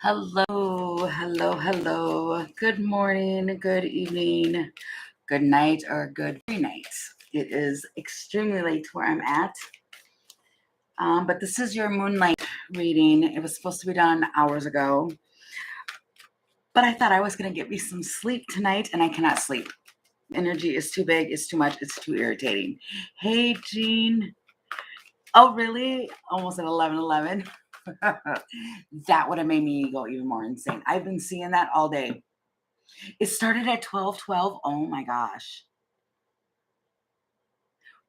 Hello, hello, hello. Good morning, good evening, good night, or good night. It is extremely late where I'm at, but this is your Moonlight reading. It was supposed to be done hours ago, but I thought I was going to get me some sleep tonight, and I cannot sleep. Energy is too big, it's too much, it's too irritating. Hey, Jean. Oh, really? Almost at 11:11. That would have made me go even more insane. I've been seeing that all day. It started at 12:12. Oh my gosh.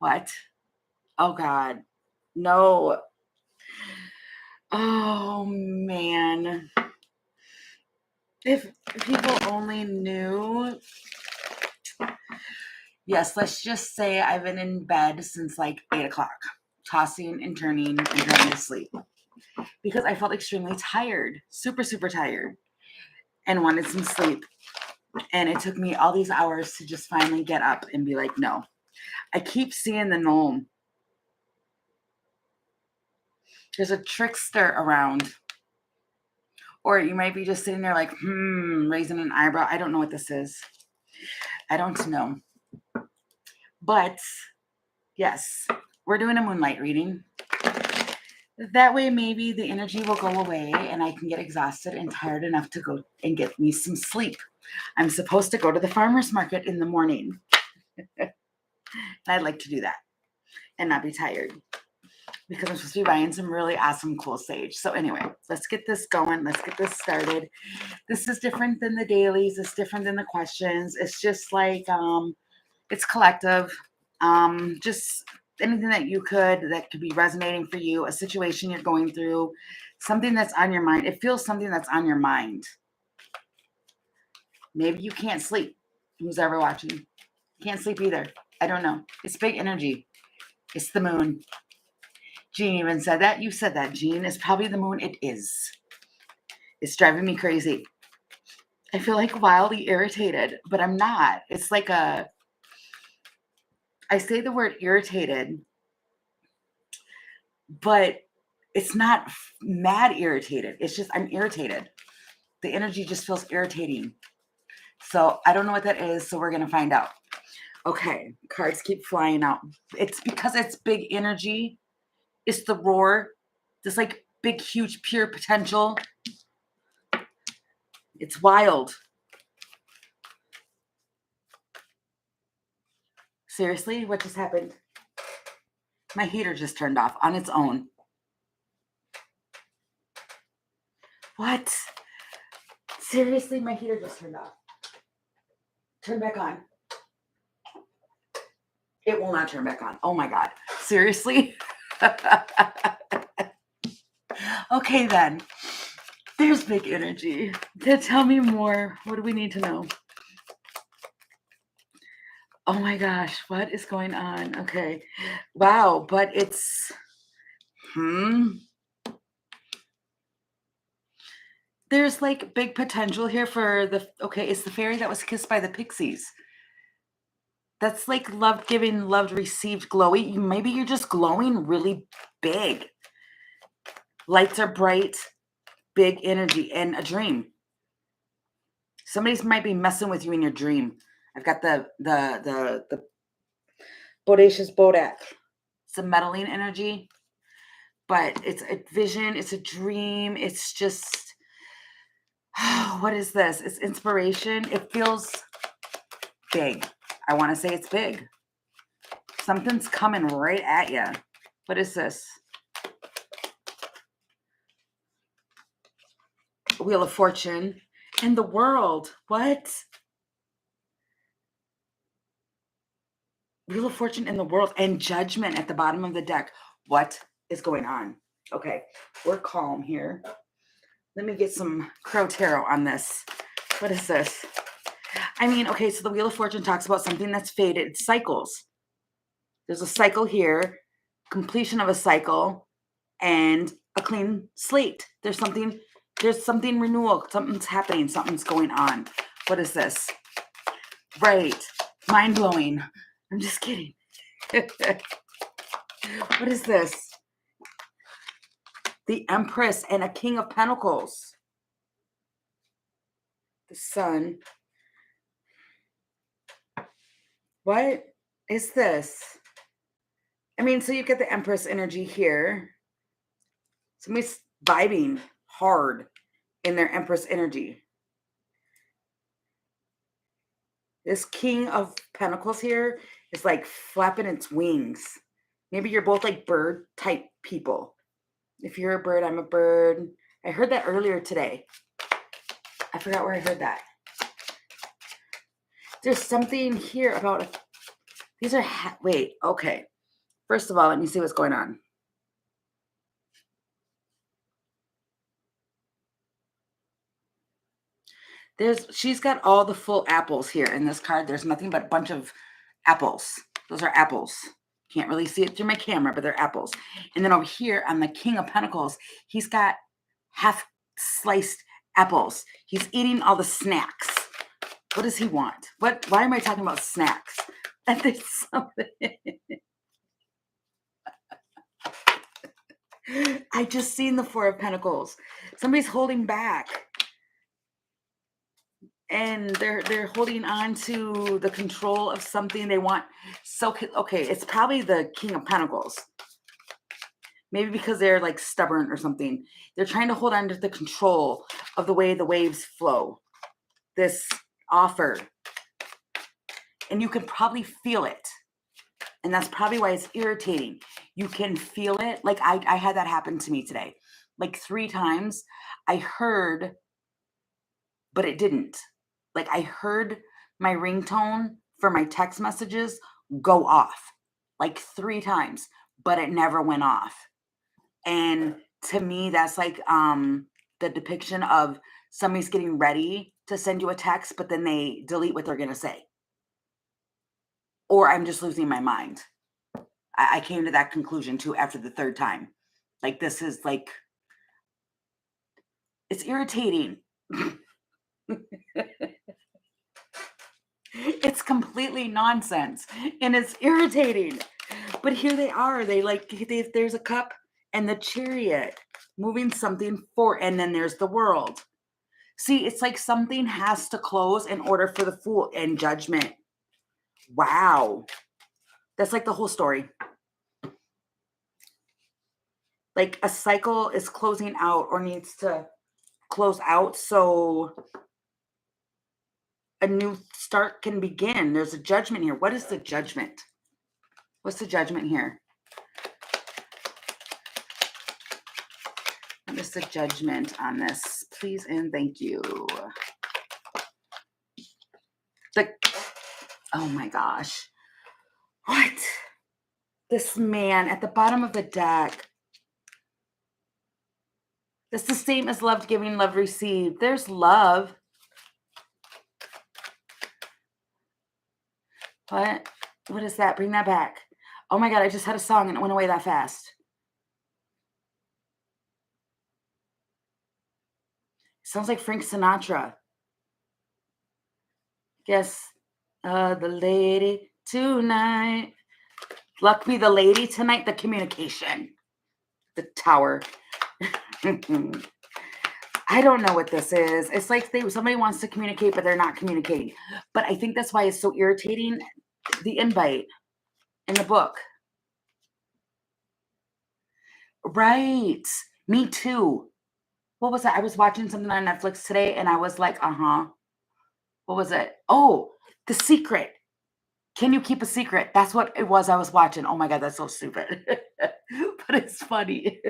What? Oh God. No. Oh man. If people only knew. Yes, let's just say I've been in bed since like 8 o'clock, tossing and turning and trying to sleep because I felt extremely tired, super, super tired, and wanted some sleep. And it took me all these hours to just finally get up and be like, no. I keep seeing the gnome. There's a trickster around. Or you might be just sitting there like, raising an eyebrow. I don't know what this is. I don't know. But yes, we're doing a moonlight reading. That way, maybe the energy will go away and I can get exhausted and tired enough to go and get me some sleep. I'm supposed to go to the farmer's market in the morning. And I'd like to do that and not be tired because I'm supposed to be buying some really awesome, cool sage. So anyway, let's get this going. Let's get this started. This is different than the dailies. It's different than the questions. It's just like, it's collective. Just anything that could be resonating for you, a situation you're going through, something that's on your mind. It feels something that's on your mind. Maybe you can't sleep. Who's ever watching? Can't sleep either. I don't know. It's big energy. It's the moon. Jean even said that. You said that, Jean. It's probably the moon. It is. It's driving me crazy. I feel like wildly irritated, but I'm not. It's like I say the word irritated, but it's not mad irritated. It's just I'm irritated. The energy just feels irritating. So I don't know what that is. So we're going to find out. Okay. Cards keep flying out. It's because it's big energy. It's the roar. This like big, huge, pure potential. It's wild. Seriously? What just happened? My heater just turned off on its own. What? Seriously, my heater just turned off. Turn back on. It will not turn back on. Oh my God. Seriously? Okay, then. There's big energy. Tell me more. What do we need to know? Oh my gosh. What is going on? Okay. Wow. But it's. There's like big potential here for okay, it's the fairy that was kissed by the pixies. That's like loved giving, loved received, glowy. Maybe you're just glowing really big. Lights are bright, big energy, and a dream. Somebody might be messing with you in your dream. I've got the bodacious bodak. It's a meddling energy, but it's a vision. It's a dream. It's just, what is this? It's inspiration. It feels big. I want to say it's big. Something's coming right at you. What is this? Wheel of Fortune and the World. What? Wheel of Fortune in the World and Judgment at the bottom of the deck. What is going on? Okay, we're calm here. Let me get some Crow Tarot on this. What is this? I mean, okay, so the Wheel of Fortune talks about something that's faded. It's cycles. There's a cycle here, completion of a cycle, and a clean slate. There's something renewal. Something's happening. Something's going on. What is this? Right. Mind-blowing. I'm just kidding. What is this? The Empress and a King of Pentacles. the sun. What is this? I mean, so you get the Empress energy here. Somebody's vibing hard in their Empress energy. This King of Pentacles here is like flapping its wings. Maybe you're both like bird type people. If you're a bird, I'm a bird. I heard that earlier today. I forgot where I heard that. There's something here about, these are, wait, okay. First of all, let me see what's going on. She's got all the full apples here in this card. There's nothing but a bunch of apples. Those are apples. Can't really see it through my camera, but they're apples. And then over here on the King of Pentacles, he's got half sliced apples. He's eating all the snacks. What does he want? Why am I talking about snacks? And there's something. I just seen the Four of Pentacles. Somebody's holding back. And they're holding on to the control of something they want. So, okay, it's probably the King of Pentacles. Maybe because they're like stubborn or something. They're trying to hold on to the control of the way the waves flow. This offer. And you can probably feel it. And that's probably why it's irritating. You can feel it. Like I had that happen to me today. Like 3 times I heard, but it didn't. Like I heard my ringtone for my text messages go off like 3 times, but it never went off. And to me, that's like the depiction of somebody's getting ready to send you a text, but then they delete what they're going to say. Or I'm just losing my mind. I came to that conclusion too after the 3rd time. Like this is like, it's irritating. It's completely nonsense and it's irritating. But here they are. There's a cup and the Chariot moving something forward, and then there's the World. See, it's like something has to close in order for the Fool and Judgment. Wow. That's like the whole story. Like a cycle is closing out or needs to close out so a new start can begin. There's a judgment here. What is the judgment? What's the judgment here? What is the judgment on this? Please and thank you. Oh my gosh. What? This man at the bottom of the deck. That's the same as love giving, love received. There's love. What? What is that? Bring that back. Oh my God, I just had a song and it went away that fast. Sounds like Frank Sinatra. Yes. The lady tonight. Luck be the lady tonight. The communication. The Tower. I don't know what this is. It's like somebody wants to communicate, but they're not communicating. But I think that's why it's so irritating. The invite in the book. Right. Me too. What was that? I was watching something on Netflix today and I was like, what was it? Oh, The Secret. Can you keep a secret? That's what it was I was watching. Oh my God, that's so stupid. But it's funny.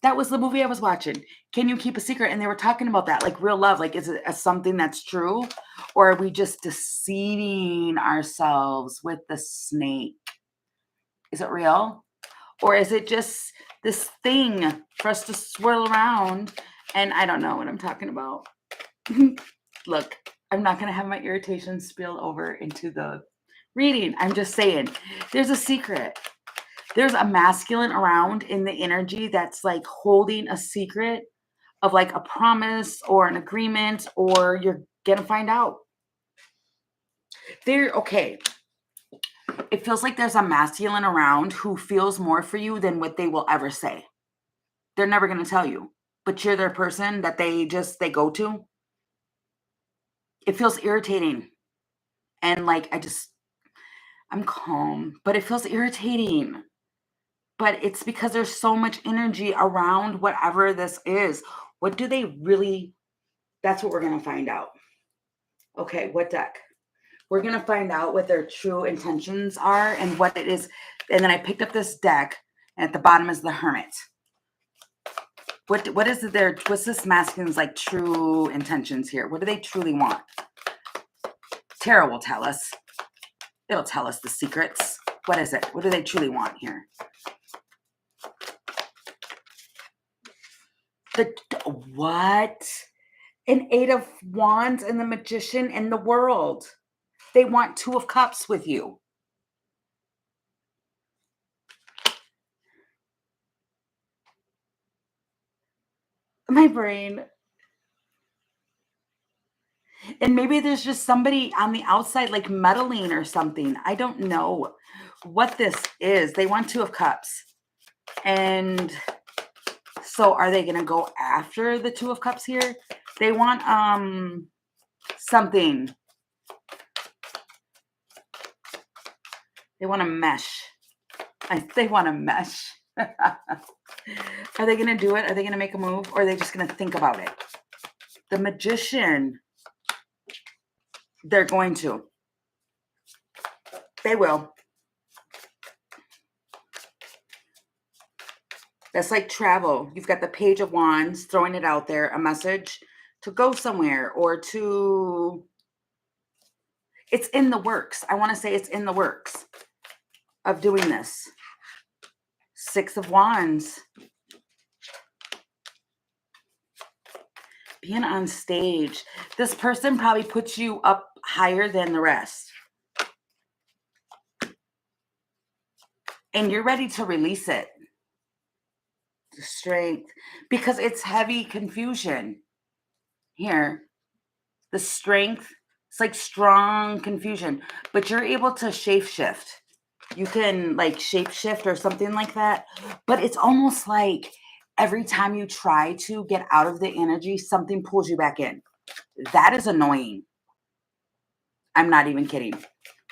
That was the movie I was watching. Can you keep a secret? And they were talking about that, like real love. Like, is it something that's true? Or are we just deceiving ourselves with the snake? Is it real? Or is it just this thing for us to swirl around? And I don't know what I'm talking about. Look, I'm not going to have my irritation spill over into the reading. I'm just saying, there's a secret. There's a masculine around in the energy that's like holding a secret of like a promise or an agreement, or you're going to find out. Okay. It feels like there's a masculine around who feels more for you than what they will ever say. They're never going to tell you, but you're their person that they go to. It feels irritating. And like, I'm calm, but it feels irritating. But it's because there's so much energy around whatever this is. What do they really, that's what we're going to find out. Okay, what deck? We're going to find out what their true intentions are and what it is. And then I picked up this deck, and at the bottom is the Hermit. What is it what's this masculine's like true intentions here? What do they truly want? Tarot will tell us. It'll tell us the secrets. What is it? What do they truly want here? What? An 8 of Wands and the Magician and the World. They want 2 of Cups with you. My brain. And maybe there's just somebody on the outside like meddling or something. I don't know what this is. They want 2 of Cups. And so are they going to go after the 2 of Cups here? They want something. They want to mesh. They want to mesh. Are they going to do it? Are they going to make a move? Or are they just going to think about it? The Magician. They're going to. They will. That's like travel. You've got the Page of Wands, throwing it out there, a message to go somewhere or to... It's in the works. I want to say it's in the works of doing this. 6 of Wands. Being on stage. This person probably puts you up higher than the rest. And you're ready to release it. The Strength. Because it's heavy confusion. Here. The Strength. It's like strong confusion. But you're able to shapeshift. You can like shapeshift or something like that. But it's almost like every time you try to get out of the energy, something pulls you back in. That is annoying. I'm not even kidding.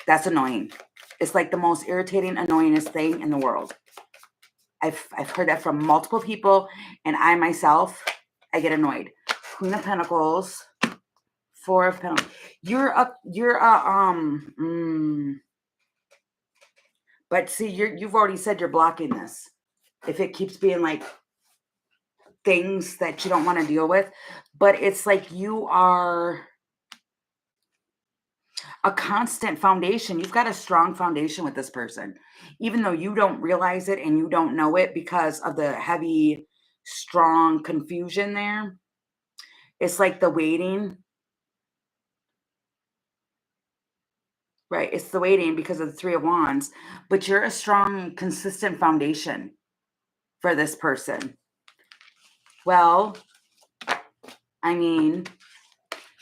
That's annoying. It's like the most irritating, annoyingest thing in the world. I've heard that from multiple people, and I myself, I get annoyed. Queen of Pentacles, 4 of Pentacles. But see, you've already said you're blocking this. If it keeps being like things that you don't want to deal with, but it's like you are a constant foundation. You've got a strong foundation with this person, even though you don't realize it and you don't know it because of the heavy, strong confusion there. It's like the waiting, right? It's the waiting because of the 3 of Wands, but you're a strong, consistent foundation for this person. Well, I mean,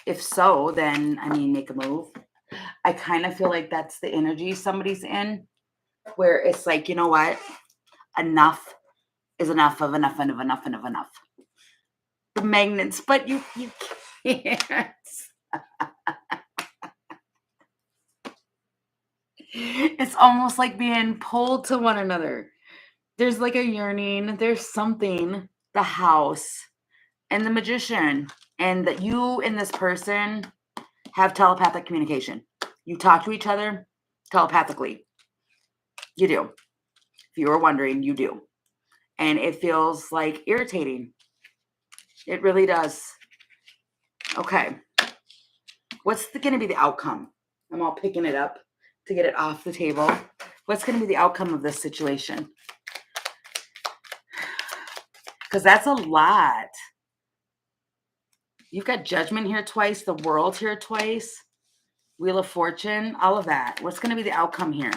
if so, then, I mean, make a move. I kind of feel like that's the energy somebody's in, where it's like, you know what? Enough is enough of enough and of enough and of enough. The magnets, but you can't. It's almost like being pulled to one another. There's like a yearning. There's something. The House and the Magician, and that you and this person have telepathic communication. You talk to each other telepathically. You do. If you were wondering, you do. And it feels like irritating. It really does. Okay. What's going to be the outcome? I'm all picking it up to get it off the table. What's going to be the outcome of this situation? Because that's a lot. You've got Judgment here twice, the World here twice, Wheel of Fortune, all of that. What's going to be the outcome here?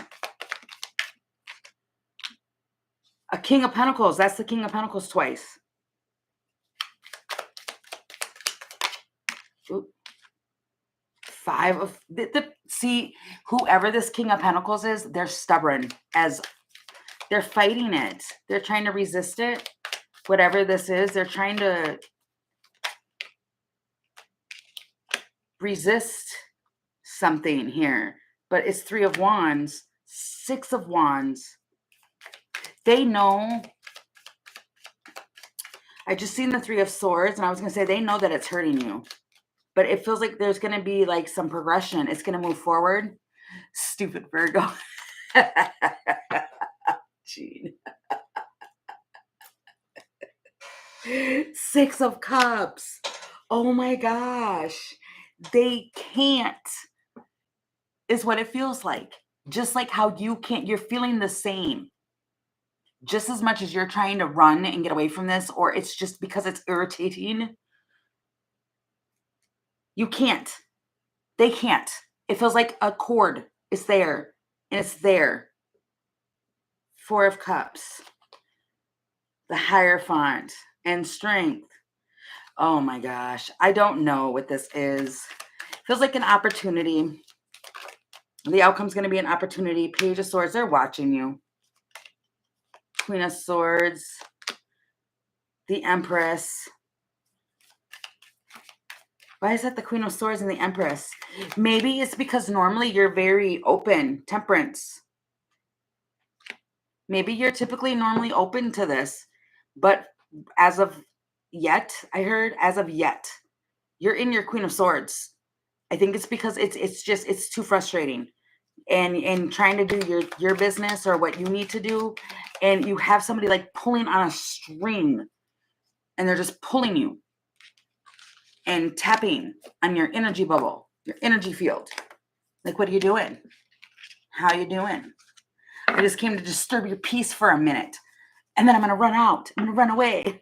A King of Pentacles. That's the King of Pentacles twice. Ooh. 5 of... See, whoever this King of Pentacles is, they're stubborn. As they're fighting it. They're trying to resist it. Whatever this is, they're trying to... resist something here, but it's 3 of Wands, 6 of Wands. They know. I just seen the 3 of Swords, and I was going to say they know that it's hurting you. But it feels like there's going to be like some progression. It's going to move forward. Stupid Virgo. Gene. 6 of Cups. Oh my gosh. They can't, is what it feels like. Just like how you can't, you're feeling the same. Just as much as you're trying to run and get away from this, or it's just because it's irritating. You can't. They can't. It feels like a cord is there, and it's there. 4 of Cups. The Hierophant and Strength. Oh my gosh. I don't know what this is. Feels like an opportunity. The outcome's going to be an opportunity. Page of Swords. They're watching you. Queen of Swords. The Empress. Why is that the Queen of Swords and the Empress? Maybe it's because normally you're very open. Temperance. Maybe you're typically normally open to this. But as of yet, I heard, as of yet, you're in your Queen of Swords. I think it's because it's too frustrating. And trying to do your business or what you need to do, and you have somebody like pulling on a string, and they're just pulling you and tapping on your energy bubble, your energy field. Like, what are you doing? How are you doing? I just came to disturb your peace for a minute, and then I'm going to run out. I'm going to run away.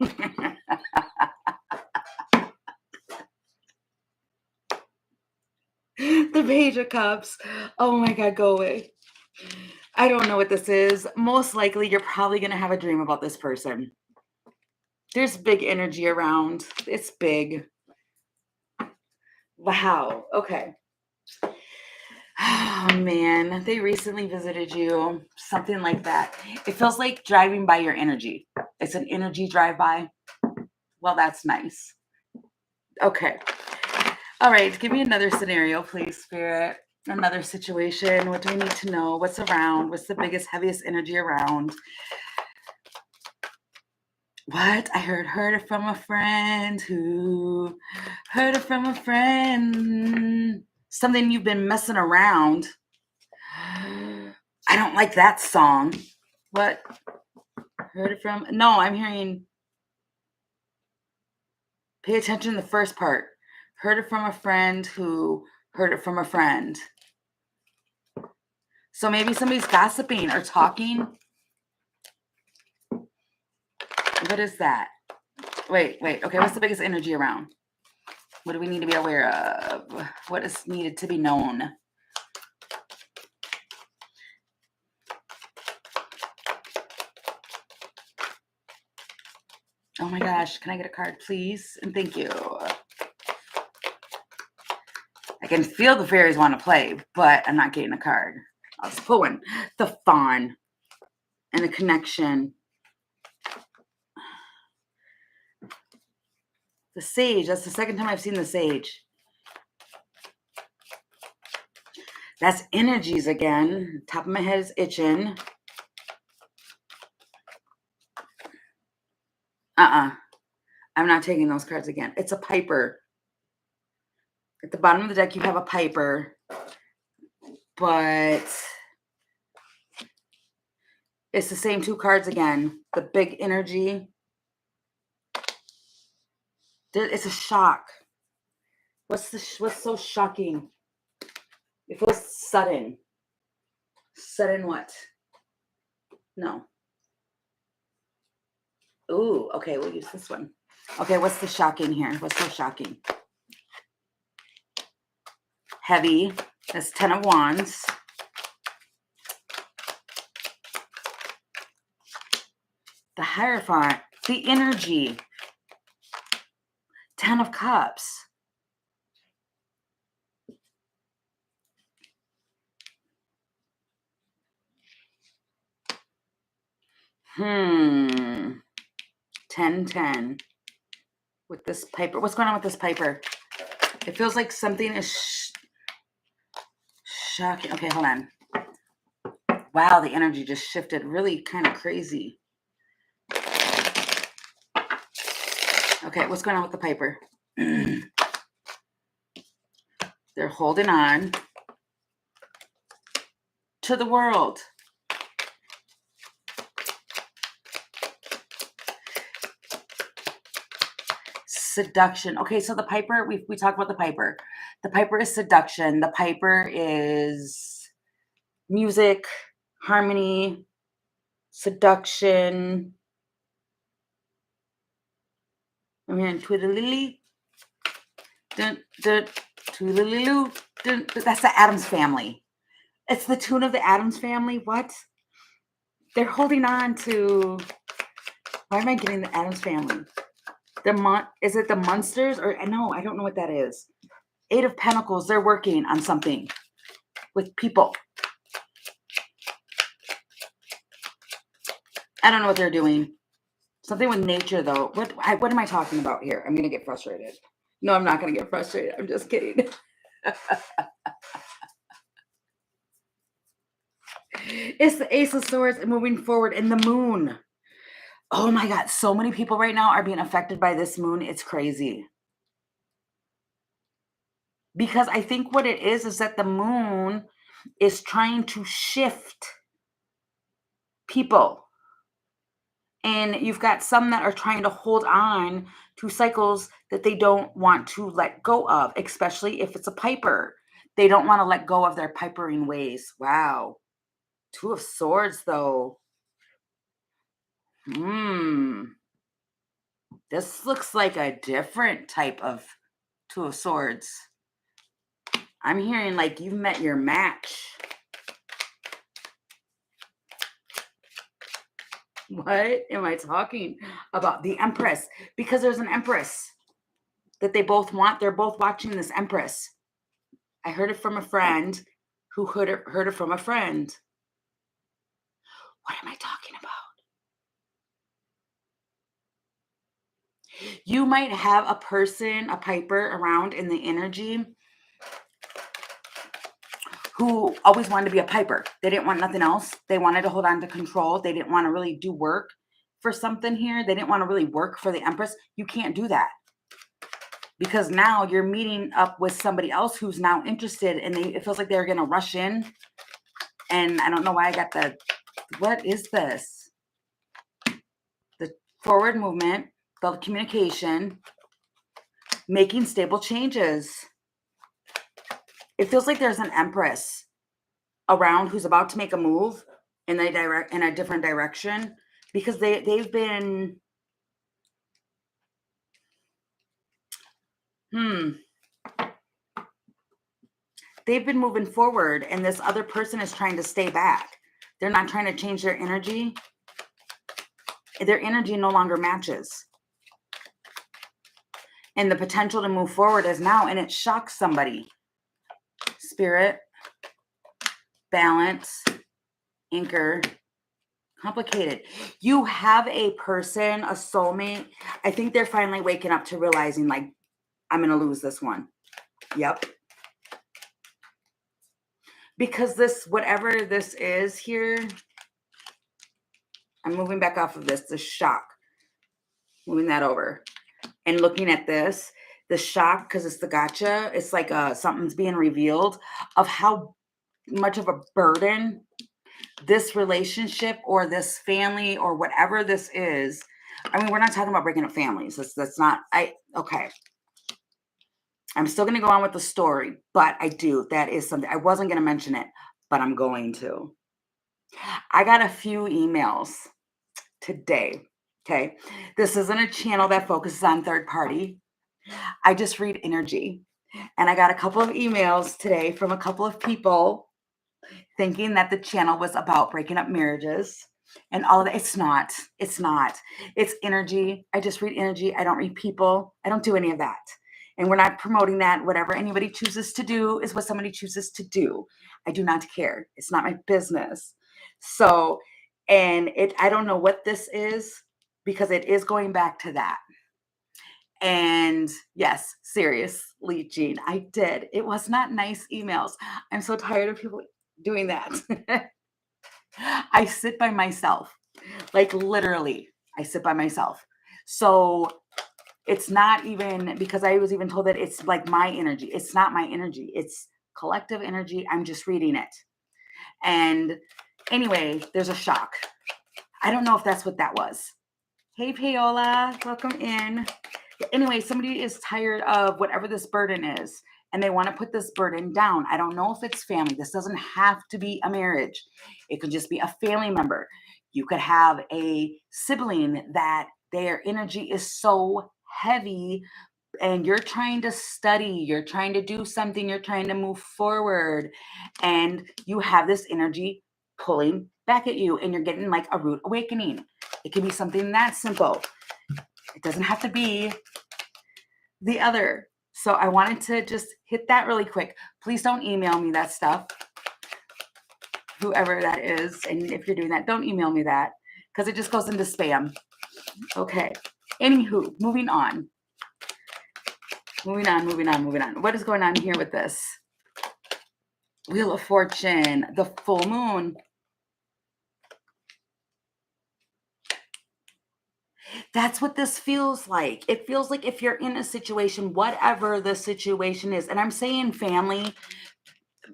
The Page of Cups. Oh my God, go away. I don't know what this is. Most likely, you're probably going to have a dream about this person. There's big energy around. It's big. Wow. Okay. Oh, man. They recently visited you. Something like that. It feels like driving by your energy. It's an energy drive-by. Well, that's nice. Okay. All right. Give me another scenario, please, Spirit. Another situation. What do we need to know? What's around? What's the biggest, heaviest energy around? What? I heard it from a friend who heard it from a friend. Something you've been messing around. I don't like that song. What? Heard it from? No, I'm hearing. Pay attention to the first part. Heard it from a friend who heard it from a friend. So maybe somebody's gossiping or talking. What is that? Wait. Okay, what's the biggest energy around? What do we need to be aware of? What is needed to be known? Oh my gosh, can I get a card, please? And thank you. I can feel the fairies want to play, but I'm not getting a card. I'll just pull one. The Fawn and the connection. The Sage. That's the second time I've seen the Sage. That's energies again. Top of my head is itching. I'm not taking those cards again. It's a Piper. At the bottom of the deck, you have a Piper. But it's the same 2 cards again. The big energy. It's a shock. What's so shocking? It feels sudden. Sudden what? No. Ooh, okay, we'll use this one. Okay, what's the shocking here? What's so shocking? Heavy. That's 10 of Wands. The Hierophant. The energy. 10 of Cups. Hmm. 10. With this Piper. What's going on with this Piper? It feels like something is shocking. Okay, hold on. Wow, the energy just shifted really kind of crazy. Okay, what's going on with the Piper? They're holding on to the world. Seduction. Okay, so the Piper, we talked about the Piper. The Piper is seduction. The Piper is music, harmony, seduction. I'm hearing twiddly, dun, dun, twiddly, dun. That's the Addams Family. It's the tune of the Addams Family. What? They're holding on to. Why am I getting the Addams Family? Is it the Munsters or no? I don't know what that is. Eight of Pentacles. They're working on something with people. I don't know what they're doing. Something with nature, though. What am I talking about here? I'm gonna get frustrated. No, I'm not gonna get frustrated. I'm just kidding. It's the Ace of Swords and moving forward, and the Moon. Oh my God, so many people right now are being affected by this moon. It's crazy. Because I think what it is that the moon is trying to shift people. And you've got some that are trying to hold on to cycles that they don't want to let go of, especially if it's a Piper. They don't want to let go of their pipering ways. Wow. Two of Swords, though. This looks like a different type of Two of Swords. I'm hearing like you've met your match. What am I talking about? The Empress. Because there's an Empress that they both want. They're both watching this Empress. I heard it from a friend who heard it from a friend. What am I talking about? You might have a person, a Piper around in the energy who always wanted to be a Piper. They didn't want nothing else. They wanted to hold on to control. They didn't want to really do work for something here. They didn't want to really work for the Empress. You can't do that. Because now you're meeting up with somebody else who's now interested, and it feels like they're going to rush in. And I don't know why I got what is this? The forward movement, the communication, making stable changes. It feels like there's an Empress around who's about to make a move in a different direction, because they've been they've been moving forward, and this other person is trying to stay back. They're not trying to change their energy. Their energy no longer matches. And the potential to move forward is now, and it shocks somebody. Spirit, balance, anchor, complicated. You have a person, a soulmate. I think they're finally waking up to realizing, like, I'm going to lose this one. Yep. Because this, whatever this is here, I'm moving back off of this, the shock. Moving that over. And looking at this, the shock, because it's the gotcha, it's like something's being revealed of how much of a burden this relationship or this family or whatever this is. I mean, we're not talking about breaking up families. That's not, okay. I'm still going to go on with the story, but that is something, I wasn't going to mention it, but I'm going to. I got a few emails today. Okay. This isn't a channel that focuses on third party. I just read energy. And I got a couple of emails today from a couple of people thinking that the channel was about breaking up marriages and all of that. It's not. It's energy. I just read energy. I don't read people. I don't do any of that. And we're not promoting that. Whatever anybody chooses to do is what somebody chooses to do. I do not care. It's not my business. So, I don't know what this is, because it is going back to that. And yes, seriously, Jean, I did. It was not nice emails. I'm so tired of people doing that. I sit by myself, like literally, I sit by myself. So it's not even because I was even told that it's like my energy. It's not my energy. It's collective energy. I'm just reading it. And anyway, there's a shock. I don't know if that's what that was. Hey, Paola, welcome in. Anyway, somebody is tired of whatever this burden is, and they want to put this burden down. I don't know if it's family. This doesn't have to be a marriage. It could just be a family member. You could have a sibling that their energy is so heavy and you're trying to study, you're trying to do something, you're trying to move forward, and you have this energy pulling back at you, and you're getting like a rude awakening. It can be something that simple. It doesn't have to be the other. So I wanted to just hit that really quick. Please don't email me that stuff, whoever that is. And if you're doing that, don't email me that because it just goes into spam. Okay. Anywho, moving on. Moving on. What is going on here with this? Wheel of Fortune, the full moon. That's what this feels like. It feels like if you're in a situation, whatever the situation is, and I'm saying family,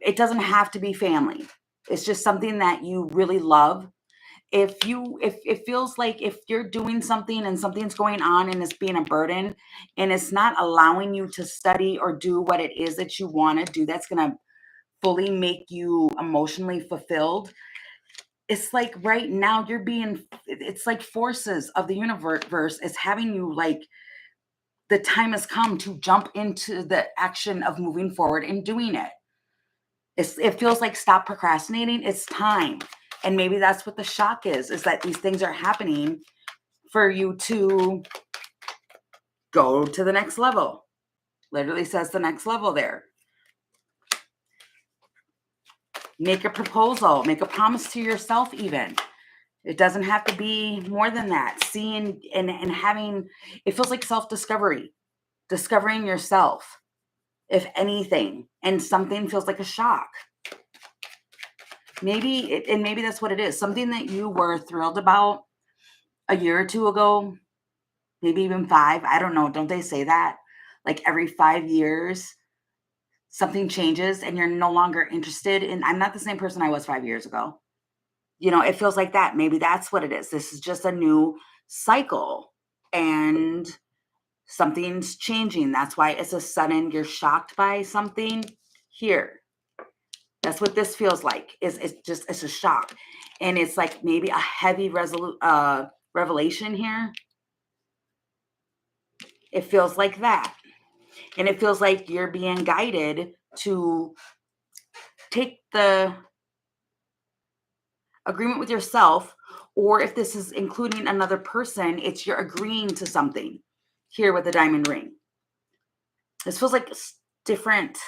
it doesn't have to be family. It's just something that you really love. If it feels like if you're doing something and something's going on and it's being a burden and it's not allowing you to study or do what it is that you want to do, that's going to fully make you emotionally fulfilled. It's like right now it's like forces of the universe is having you like the time has come to jump into the action of moving forward and doing it. It feels like stop procrastinating. It's time. And maybe that's what the shock is that these things are happening for you to go to the next level. Literally says the next level there. Make a proposal, make a promise to yourself even. It doesn't have to be more than that. Seeing and having, it feels like self-discovery, discovering yourself, if anything, and something feels like a shock. Maybe that's what it is. Something that you were thrilled about a year or two ago, maybe even 5. I don't know. Don't they say that? Like every 5 years, something changes and you're no longer interested in. I'm not the same person I was 5 years ago. You know, it feels like that. Maybe that's what it is. This is just a new cycle and something's changing. That's why it's a sudden, you're shocked by something here. That's what this feels like. It's a shock. And it's like maybe a heavy revelation here. It feels like that. And it feels like you're being guided to take the agreement with yourself, or if this is including another person, it's you're agreeing to something here with the diamond ring. This feels like different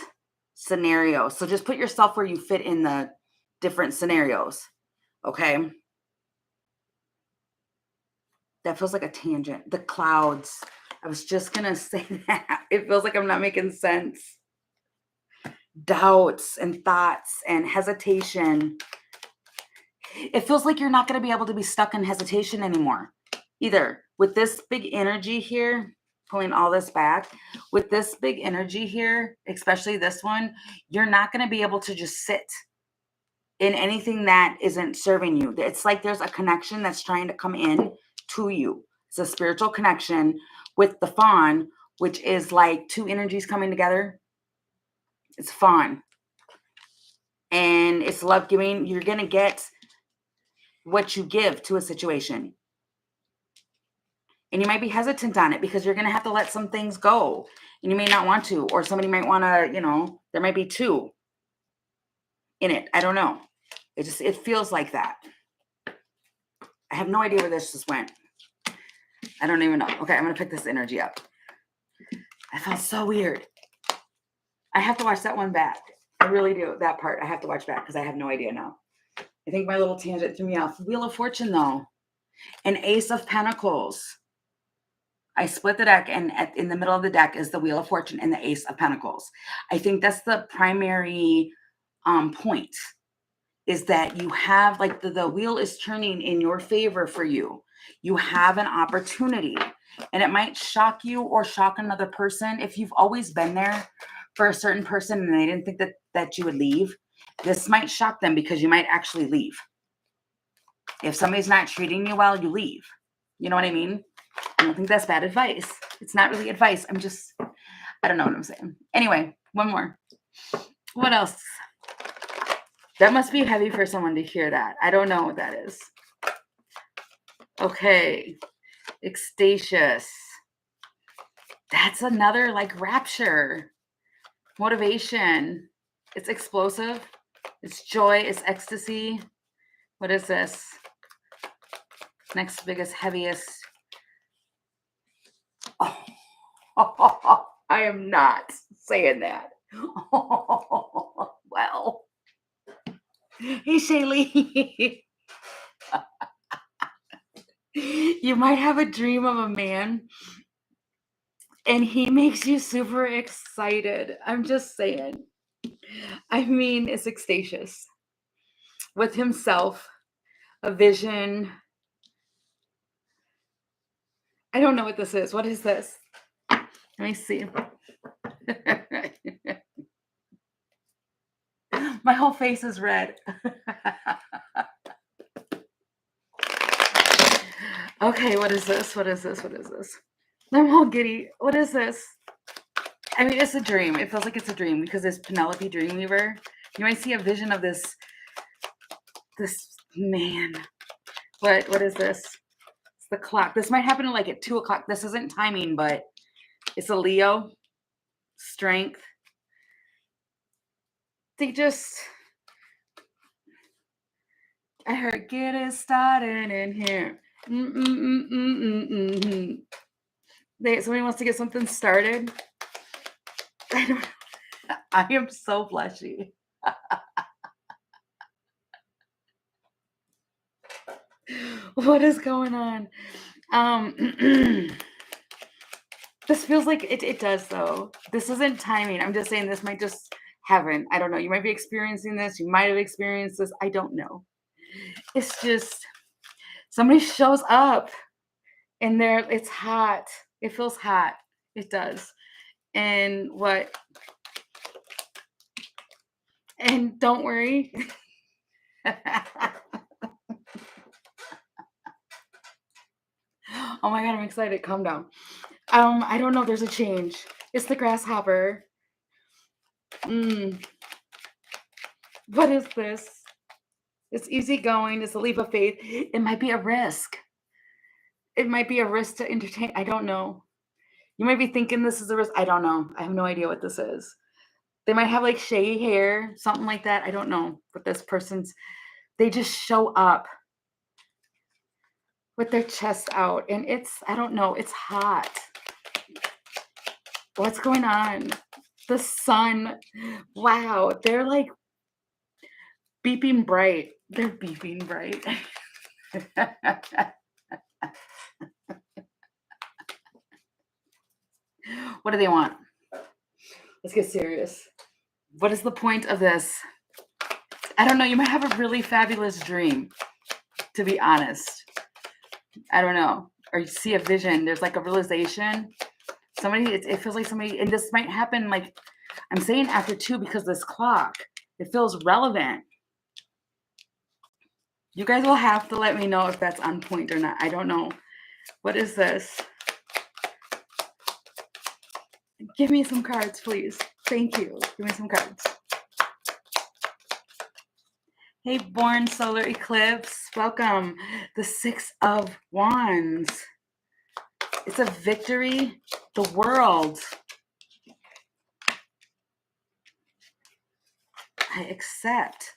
scenarios. So just put yourself where you fit in the different scenarios. Okay. That feels like a tangent. The clouds. I was just going to say that. It feels like I'm not making sense. Doubts and thoughts and hesitation. It feels like you're not going to be able to be stuck in hesitation anymore either. With this big energy here, pulling all this back, with this big energy here, especially this one, you're not going to be able to just sit in anything that isn't serving you. It's like there's a connection that's trying to come in to you. It's a spiritual connection with the fawn, which is like two energies coming together. It's fawn. And it's love giving. You're going to get what you give to a situation. And you might be hesitant on it because you're going to have to let some things go. And you may not want to, or somebody might want to, there might be two in it. I don't know. It feels like that. I have no idea where this just went. I don't even know. Okay, I'm going to pick this energy up. I felt so weird. I have to watch that one back. I really do. That part I have to watch back because I have no idea now. I think my little tangent threw me off. Wheel of Fortune, though. An Ace of Pentacles. I split the deck, and in the middle of the deck is the Wheel of Fortune and the Ace of Pentacles. I think that's the primary point, is that you have, like, the wheel is turning in your favor for you. You have an opportunity, and it might shock you or shock another person. If you've always been there for a certain person and they didn't think that you would leave, this might shock them because you might actually leave. If somebody's not treating you well, you leave. You know what I mean? I don't think that's bad advice. It's not really advice. I don't know what I'm saying. Anyway, one more. What else? That must be heavy for someone to hear that. I don't know what that is. Okay. Ecstatious. That's another, like, rapture. Motivation. It's explosive. It's joy. It's ecstasy. What is this? Next biggest, heaviest. Oh, I am not saying that. Well. Hey, Shaylee. You might have a dream of a man and he makes you super excited. I'm just saying. I mean, it's ecstatious. With himself, a vision. I don't know what this is. What is this? Let me see. My whole face is red. Okay, what is this? What is this? What is this? I'm all giddy. What is this? I mean, it's a dream. It feels like it's a dream because it's Penelope Dreamweaver. You might see a vision of this man. What is this? It's the clock. This might happen like at 2 o'clock. This isn't timing, but it's a Leo. Strength. I heard get it started in here. Somebody wants to get something started. I don't know. I am so blushy. What is going on? This feels like it does, though. This isn't timing. I'm just saying this might just happen. I don't know. You might be experiencing this. You might have experienced this. I don't know. It's just somebody shows up and it's hot. It feels hot. It does. And what? And don't worry. Oh my God, I'm excited. Calm down. I don't know. There's a change. It's the grasshopper. What is this? It's easygoing. It's a leap of faith. It might be a risk. It might be a risk to entertain. I don't know. You might be thinking this is a risk. I don't know. I have no idea what this is. They might have like shaggy hair, something like that. I don't know. But they just show up with their chest out. And I don't know. It's hot. What's going on? The sun. Wow. They're like beeping bright. They're beeping bright. What do they want? Let's get serious. What is the point of this? I don't know. You might have a really fabulous dream, to be honest. I don't know. Or you see a vision. There's like a realization. It feels like somebody, and this might happen, like, I'm saying after 2 because this clock, it feels relevant. You guys will have to let me know if that's on point or not. I don't know. What is this? Give me some cards, please. Thank you. Give me some cards. Hey, Born Solar Eclipse. Welcome. The 6 of Wands. It's a victory. The world. I accept.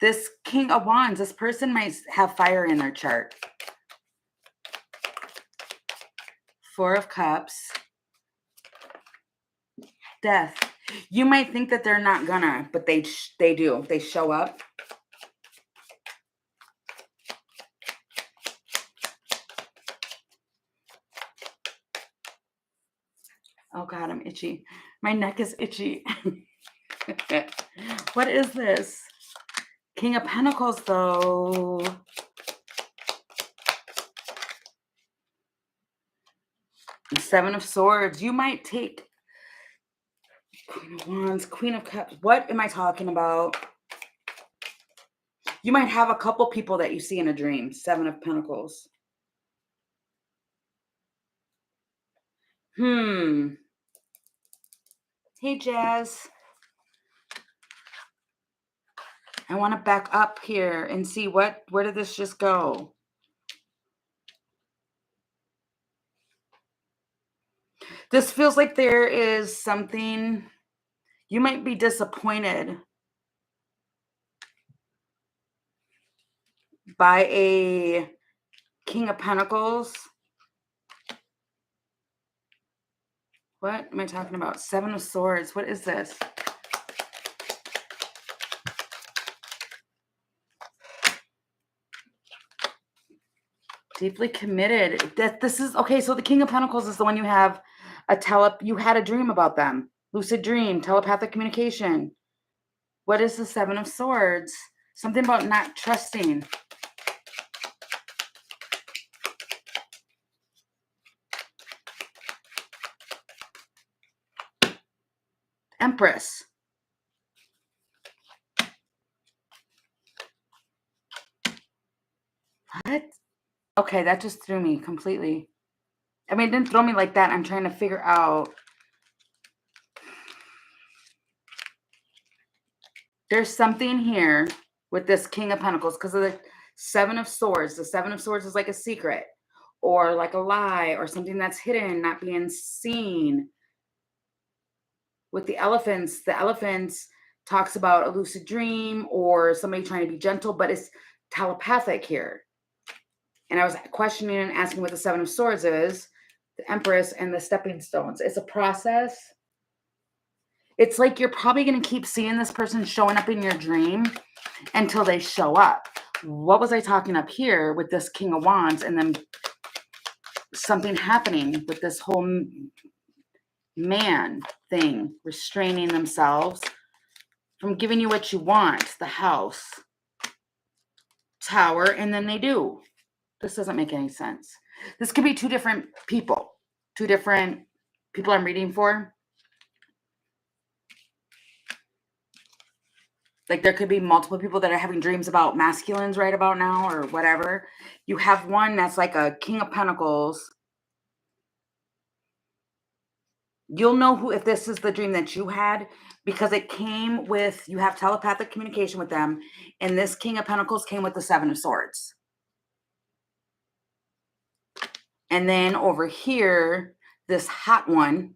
This King of Wands, this person might have fire in their chart. 4 of Cups. Death. You might think that they're not gonna, but they do. They show up. Oh God, I'm itchy. My neck is itchy. What is this? King of Pentacles, though. Seven of Swords. You might take Queen of Wands, Queen of Cups. What am I talking about? You might have a couple people that you see in a dream. Seven of Pentacles. Hey, Jazz. I want to back up here and see where did this just go? This feels like there is something, you might be disappointed by a King of Pentacles. What am I talking about? Seven of Swords. What is this? Deeply committed. This is okay. So the King of Pentacles is the one you have you had a dream about them. Lucid dream, telepathic communication. What is the Seven of Swords? Something about not trusting. Empress. What? Okay, that just threw me completely. I mean, it didn't throw me like that. I'm trying to figure out. There's something here with this King of Pentacles because of the Seven of Swords. The Seven of Swords is like a secret or like a lie or something that's hidden, not being seen. With the elephants talks about a lucid dream or somebody trying to be gentle, but it's telepathic here. And I was questioning and asking what the Seven of Swords is, the Empress and the stepping stones. It's a process. It's like you're probably going to keep seeing this person showing up in your dream until they show up. What was I talking up here with this King of Wands and then something happening with this whole man thing, restraining themselves from giving you what you want, the house, Tower, and then they do. This doesn't make any sense. This could be two different people I'm reading for. Like there could be multiple people that are having dreams about masculines right about now or whatever. You have one that's like a King of Pentacles. You'll know who, if this is the dream that you had, because it came with, you have telepathic communication with them. And this King of Pentacles came with the Seven of Swords. And then over here, this hot one,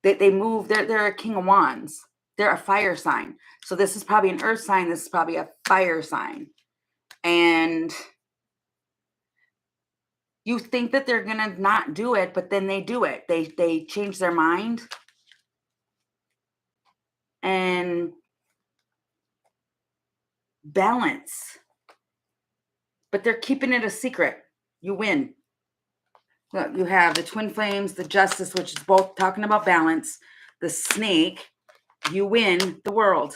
they move, they're a King of Wands. They're a fire sign. So this is probably an earth sign. This is probably a fire sign. And you think that they're going to not do it, but then they do it. They change their mind. And balance. But they're keeping it a secret. You win. Look, you have the twin flames, the justice, which is both talking about balance, the snake. You win the world.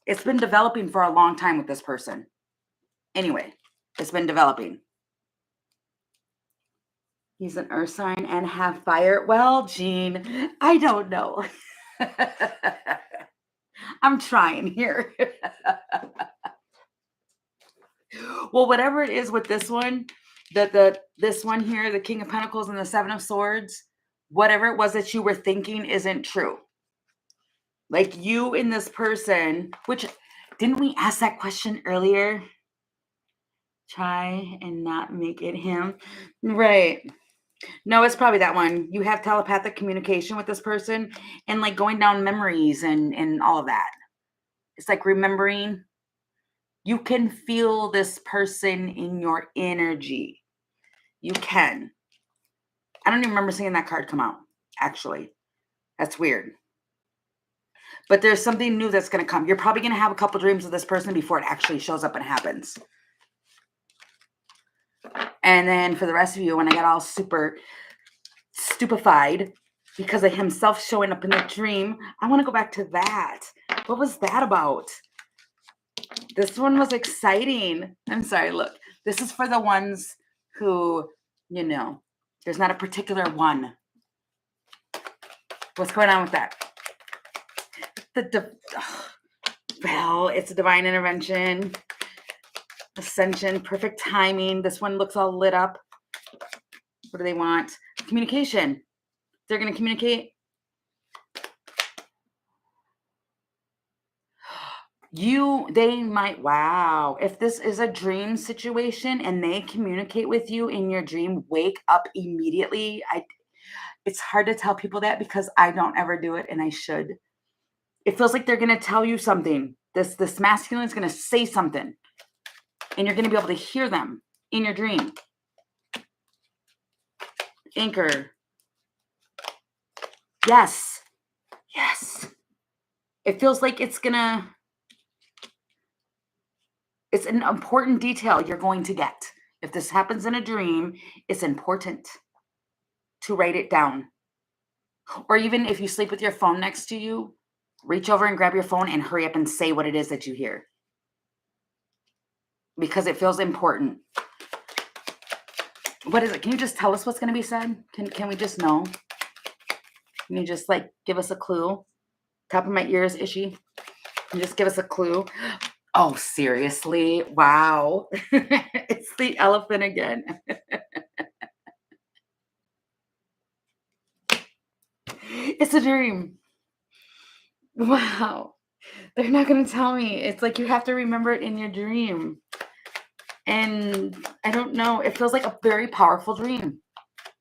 It's been developing for a long time with this person. Anyway, it's been developing. He's an earth sign and have fire. Well, Jean, I don't know. I'm trying here. Well, whatever it is with this one, this one here, the King of Pentacles and the Seven of Swords, whatever it was that you were thinking isn't true. Like you and this person, which didn't we ask that question earlier? Try and not make it him. Right. No, it's probably that one. You have telepathic communication with this person and like going down memories and all of that. It's like remembering. You can feel this person in your energy. You can. I don't even remember seeing that card come out, actually. That's weird. But there's something new that's going to come. You're probably going to have a couple dreams of this person before it actually shows up and happens. And then for the rest of you, when I got all super stupefied, because of himself showing up in the dream. I want to go back to that. What was that about? This one was exciting. I'm sorry, look. This is for the ones who, there's not a particular one. What's going on with that? Well, it's a divine intervention, ascension, perfect timing. This one looks all lit up. What do they want? Communication. They're going to communicate. They might, wow. If this is a dream situation and they communicate with you in your dream, wake up immediately. It's hard to tell people that because I don't ever do it and I should. It feels like they're going to tell you something. This masculine is going to say something and you're going to be able to hear them in your dream. Anchor. Yes. Yes. It feels like it's an important detail you're going to get. If this happens in a dream, it's important to write it down. Or even if you sleep with your phone next to you, reach over and grab your phone and hurry up and say what it is that you hear. Because it feels important. What is it? Can you just tell us what's going to be said? Can we just know? Can you just give us a clue? Top of my ears, Ishy. Can you just give us a clue? Oh, seriously? Wow. It's the elephant again. It's a dream. Wow. They're not going to tell me. It's like you have to remember it in your dream. And I don't know. It feels like a very powerful dream.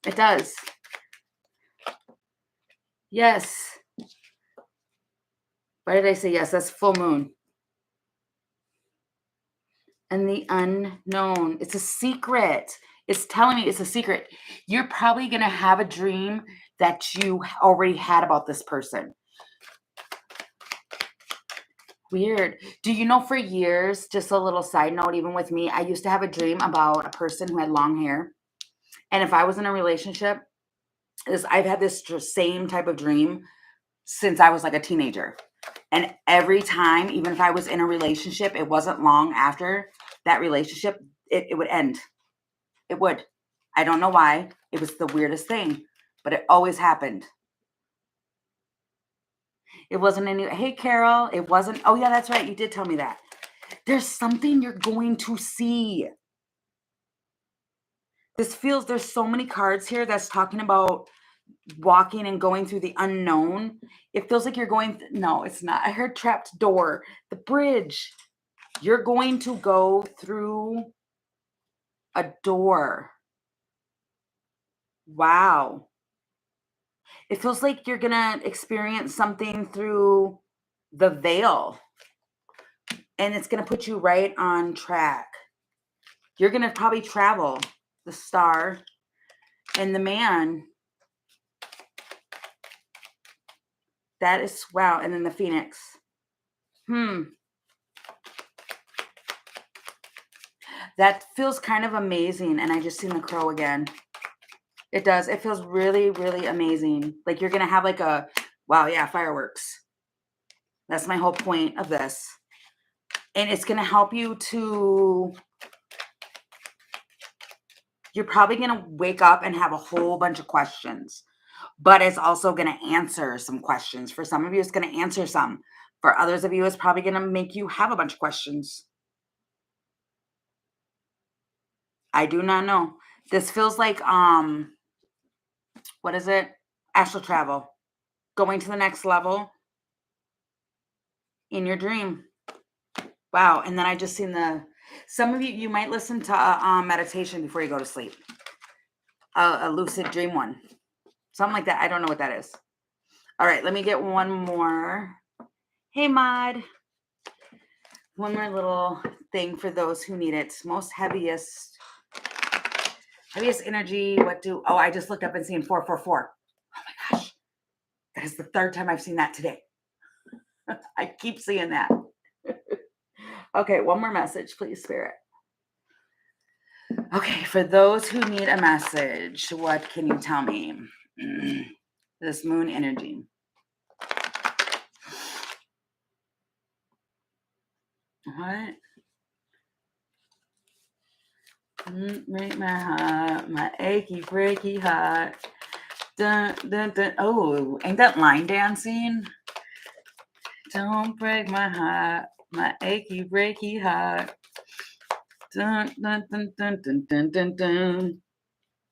It does. Yes. Why did I say yes? That's full moon. And the unknown. It's a secret. It's telling me it's a secret. You're probably going to have a dream that you already had about this person. Weird. Do you know for years, just a little side note, even with me, I used to have a dream about a person who had long hair. And if I was in a relationship, I've had this same type of dream since I was like a teenager. And every time, even if I was in a relationship, it wasn't long after that relationship, it would end. It would. I don't know why. It was the weirdest thing, but it always happened. It wasn't any, hey, Carol, it wasn't. Oh, yeah, that's right. You did tell me that. There's something you're going to see. There's so many cards here that's talking about walking and going through the unknown. It feels like you're going, no, it's not. I heard trapped door, the bridge. You're going to go through a door. Wow. It feels like you're going to experience something through the veil. And it's going to put you right on track. You're going to probably travel. The star and the man. That is, wow. And then the phoenix. That feels kind of amazing. And I just seen the crow again. It does. It feels really, really amazing. Like you're going to have wow, yeah, fireworks. That's my whole point of this. And it's going to help you you're probably going to wake up and have a whole bunch of questions, but it's also going to answer some questions. For some of you, it's going to answer some. For others of you, it's probably going to make you have a bunch of questions. I do not know. This feels like, what is it? Astral travel. Going to the next level in your dream. Wow. And then I just seen some of you might listen to meditation before you go to sleep. A lucid dream one. Something like that. I don't know what that is. All right. Let me get one more. Hey, Mod. One more little thing for those who need it. Most heaviest energy. I just looked up and seen 444. Oh my gosh. That is the third time I've seen that today. I keep seeing that. Okay, one more message, please, Spirit. Okay, for those who need a message, what can you tell me? This moon energy. What? Make my heart, my achy, breaky heart. Dun, dun, dun. Oh, ain't that line dancing? Don't break my heart, my achy, breaky heart. Dun, dun, dun, dun, dun, dun, dun, dun.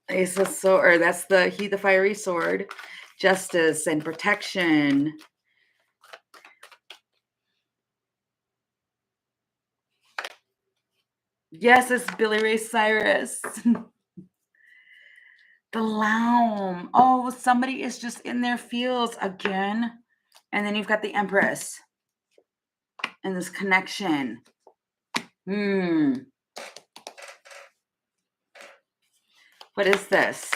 Ace of Sword. That's the fiery sword. Justice and protection. Yes, it's Billy Ray Cyrus. The Loum. Oh, somebody is just in their fields again. And then you've got the Empress. And this connection. What is this?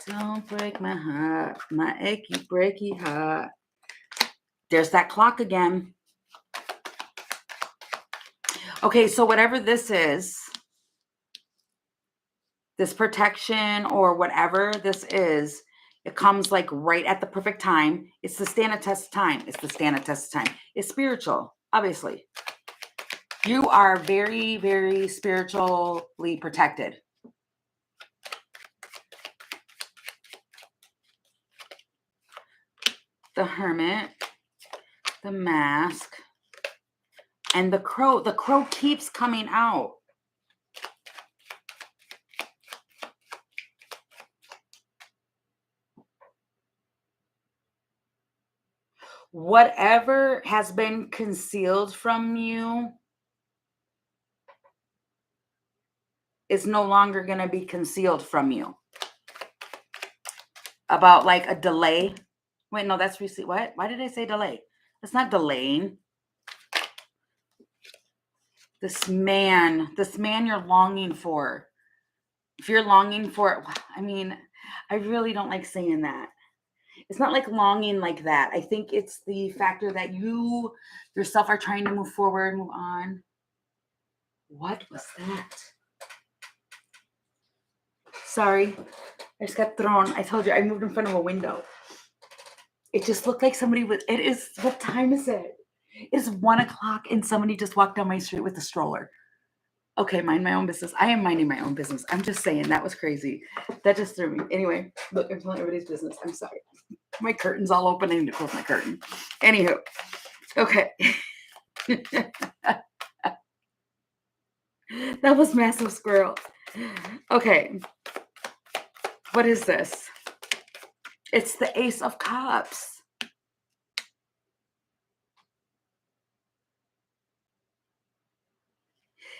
Don't break my heart, my achy, breaky heart. There's that clock again. Okay, so whatever this is, this protection or whatever this is, it comes like right at the perfect time. It's the stand of test of time. It's the stand of test of time. It's spiritual, obviously. You are very, very spiritually protected. The Hermit, the Mask, and the Crow. The Crow keeps coming out. Whatever has been concealed from you is no longer going to be concealed from you. About like a delay. Wait, no, that's receipt. What? Why did I say delay? That's not delaying. This man you're longing for. If you're longing for, I mean, I really don't like saying that. It's not like longing like that. I think it's the factor that you yourself are trying to move forward, move on. What was that? Sorry. I just got thrown. I told you I moved in front of a window. It just looked like somebody was, it is, what time is it? It is 1 o'clock and somebody just walked down my street with a stroller. Okay, mind my own business. I am minding my own business. I'm just saying that was crazy. That just threw me. Anyway, look, I'm telling everybody's business. I'm sorry. My curtain's all open. I need to close my curtain. Anywho, okay. That was massive squirrel. Okay. What is this? It's the Ace of Cups.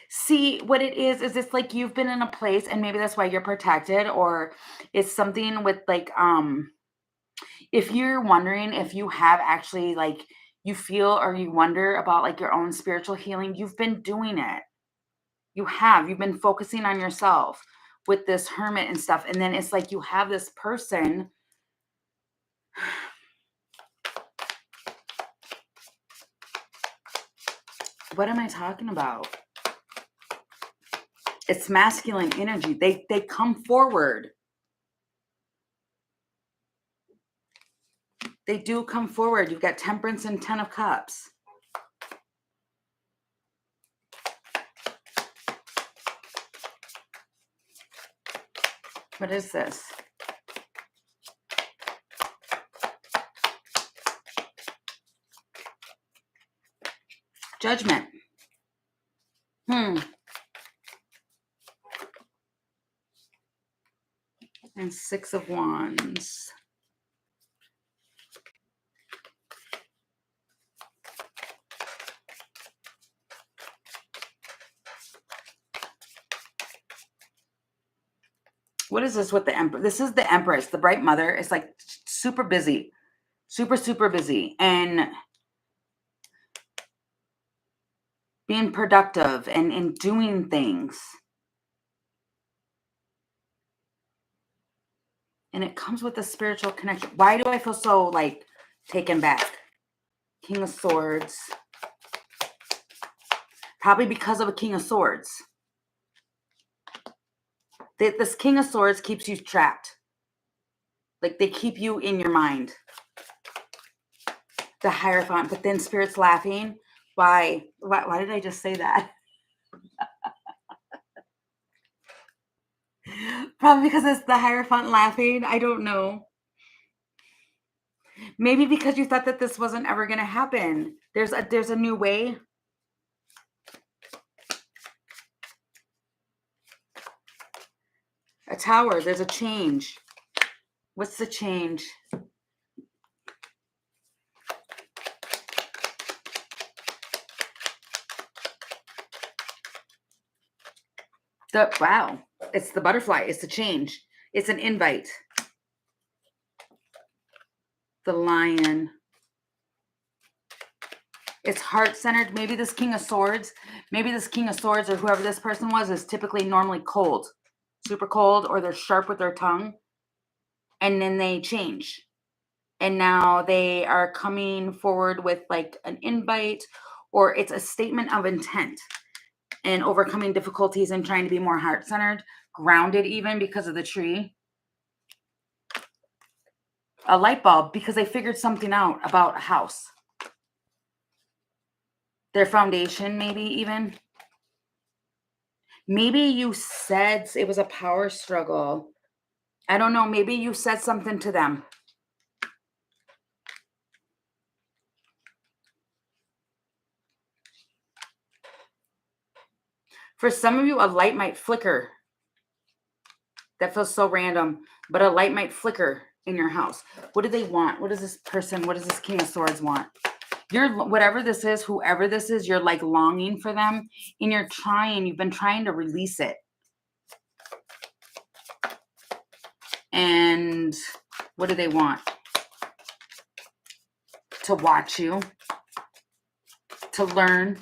See, what it is it's like you've been in a place and maybe that's why you're protected, or it's something with like, if you're wondering if you have actually like, you feel or you wonder about like your own spiritual healing, you've been doing it. You've been focusing on yourself with this Hermit and stuff. And then it's like you have this person. What am I talking about? It's masculine energy. They come forward. They do come forward. You've got Temperance and 10 of Cups. What is this? Judgment. And 6 of Wands. What is this with the Emperor? This is the Empress, the bright mother. It's like super busy. Super, super busy. And being productive and doing things. And it comes with a spiritual connection. Why do I feel so like taken back? King of Swords. Probably because of a King of Swords. This King of Swords keeps you trapped. Like they keep you in your mind. The Hierophant, but then Spirit's laughing. Why did I just say that? Probably because it's the Hierophant laughing. I don't know. Maybe because you thought that this wasn't ever going to happen. There's a new way. A Tower. There's a change. What's the change? Wow. It's the butterfly. It's the change. It's an invite. The Lion. It's heart-centered. Maybe this King of Swords or whoever this person was is typically normally cold. Super cold, or they're sharp with their tongue. And then they change. And now they are coming forward with like an invite, or it's a statement of intent and overcoming difficulties and trying to be more heart-centered, grounded even because of the tree. A light bulb because they figured something out about a house. Their foundation, maybe even. Maybe you said it was a power struggle. I don't know. Maybe you said something to them. For some of you, a light might flicker. That feels so random, but a light might flicker in your house. What do they want? What does this King of Swords want? Whatever this is, whoever this is, you're like longing for them, and you've been trying to release it. And what do they want? To watch you, to learn.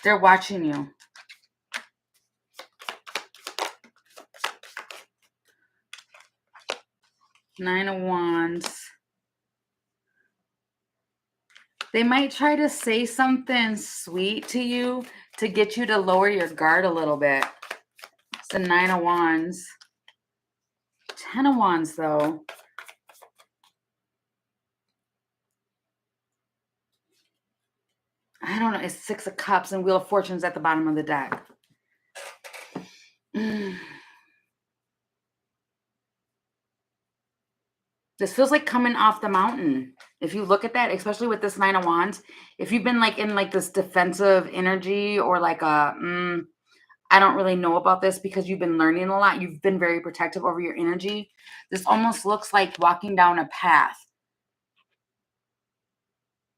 They're watching you. Nine of Wands. They might try to say something sweet to you to get you to lower your guard a little bit. It's the Nine of Wands. 10 of Wands, though. I don't know. It's 6 of Cups and Wheel of Fortune's at the bottom of the deck. This feels like coming off the mountain. If you look at that, especially with this Nine of Wands, if you've been like in like this defensive energy or like I don't really know about this because you've been learning a lot. You've been very protective over your energy. This almost looks like walking down a path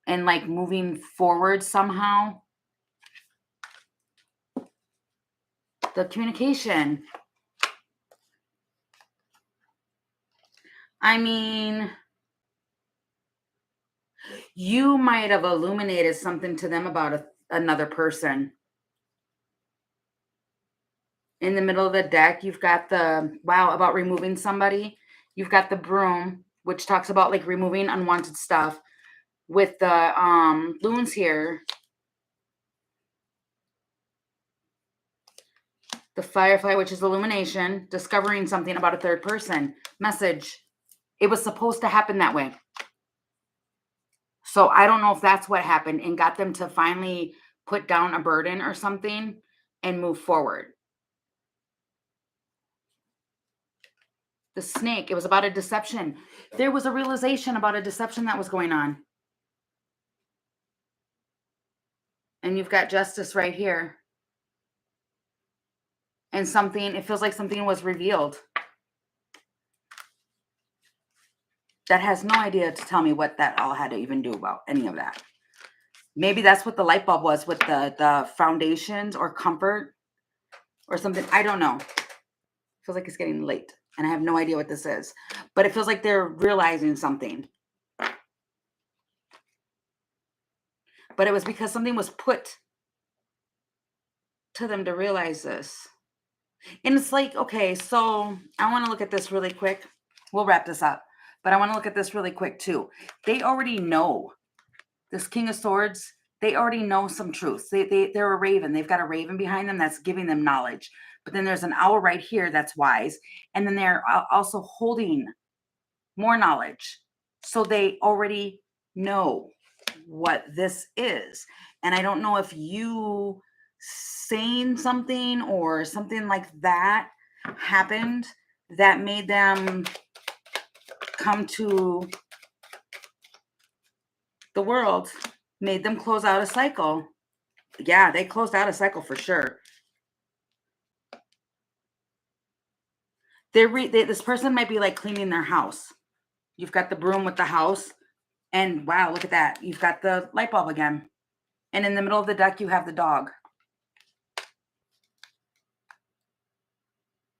and like moving forward somehow. The communication. I mean, you might have illuminated something to them about another person. In the middle of the deck, you've got the, about removing somebody. You've got the Broom, which talks about like removing unwanted stuff. With the loons here. The Firefly, which is illumination, discovering something about a third person. Message. It was supposed to happen that way. So I don't know if that's what happened and got them to finally put down a burden or something and move forward. The Snake, it was about a deception. There was a realization about a deception that was going on. And you've got Justice right here. And it feels like something was revealed. That has no idea to tell me what that all had to even do about any of that. Maybe that's what the light bulb was with the foundations or comfort or something. I don't know. Feels like it's getting late and I have no idea what this is, but it feels like they're realizing something. But it was because something was put to them to realize this. And it's like, okay, so I want to look at this really quick. We'll wrap this up, but I want to look at this really quick too. They already know. This King of Swords, they already know some truths. They're a raven. They've got a raven behind them that's giving them knowledge. But then there's an owl right here that's wise. And then they're also holding more knowledge. So they already know what this is. And I don't know if you saying something or something like that happened that made them come to the world, made them close out a cycle. Yeah, they closed out a cycle for sure. This person might be like cleaning their house. You've got the broom with the house, and wow, look at that. You've got the light bulb again. And in the middle of the deck, you have the dog.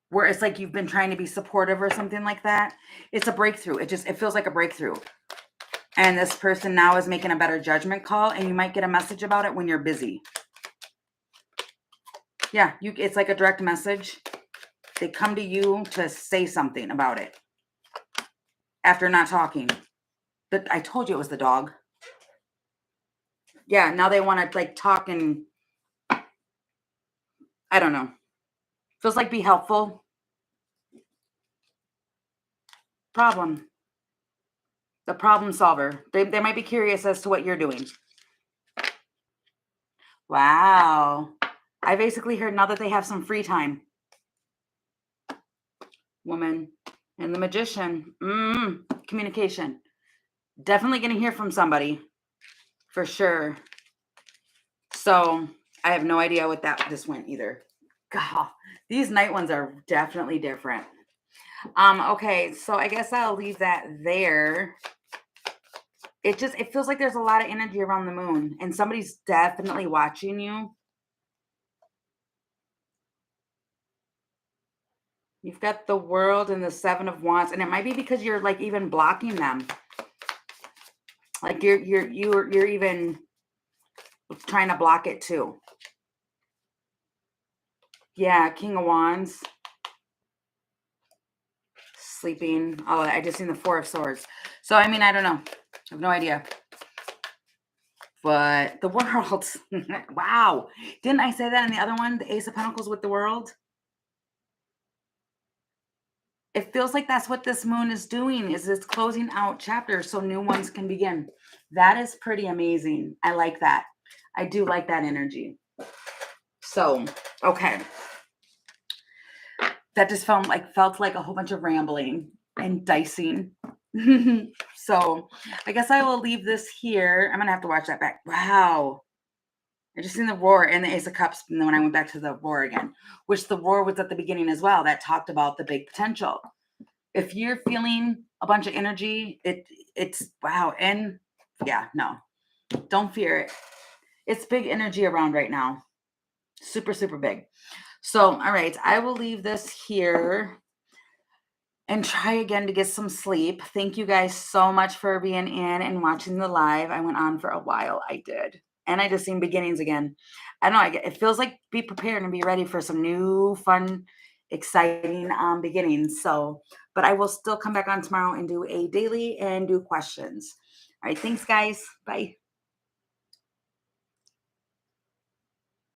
Where it's like you've been trying to be supportive or something like that. It's a breakthrough. It feels like a breakthrough. And this person now is making a better judgment call, and you might get a message about it when you're busy. Yeah, it's like a direct message. They come to you to say something about it after not talking. But I told you it was the dog. Yeah, now they want to like talk, and I don't know. Feels like be helpful. Problem. The problem solver. They might be curious as to what you're doing. Wow. I basically heard now that they have some free time. Woman and the magician. Communication. Definitely going to hear from somebody for sure. So I have no idea what this went either. God, these night ones are definitely different. Okay, so I guess I'll leave that there. It feels like there's a lot of energy around the moon, and somebody's definitely watching you. You've got the World and the Seven of Wands, and it might be because you're like even blocking them. Like you're even trying to block it too. Yeah, King of Wands. Sleeping. Oh, I just seen the Four of Swords. So, I mean, I don't know. I have no idea. But the World. Wow. Didn't I say that in the other one? The Ace of Pentacles with the World? It feels like that's what this moon is doing, is it's closing out chapters so new ones can begin. That is pretty amazing. I like that. I do like that energy. So, okay. That just felt like a whole bunch of rambling and dicing. So I guess I will leave this here. I'm going to have to watch that back. Wow. I just seen the Roar and the Ace of Cups. And then when I went back to the Roar again, which the Roar was at the beginning as well, that talked about the big potential. If you're feeling a bunch of energy, it's wow. And yeah, no, don't fear it. It's big energy around right now. Super, super big. So, all right, I will leave this here and try again to get some sleep. Thank you guys so much for being in and watching the live. I went on for a while. I did. And I just seen beginnings again. I don't know. It feels like be prepared and be ready for some new, fun, exciting beginnings. So, but I will still come back on tomorrow and do a daily and do questions. All right. Thanks, guys. Bye.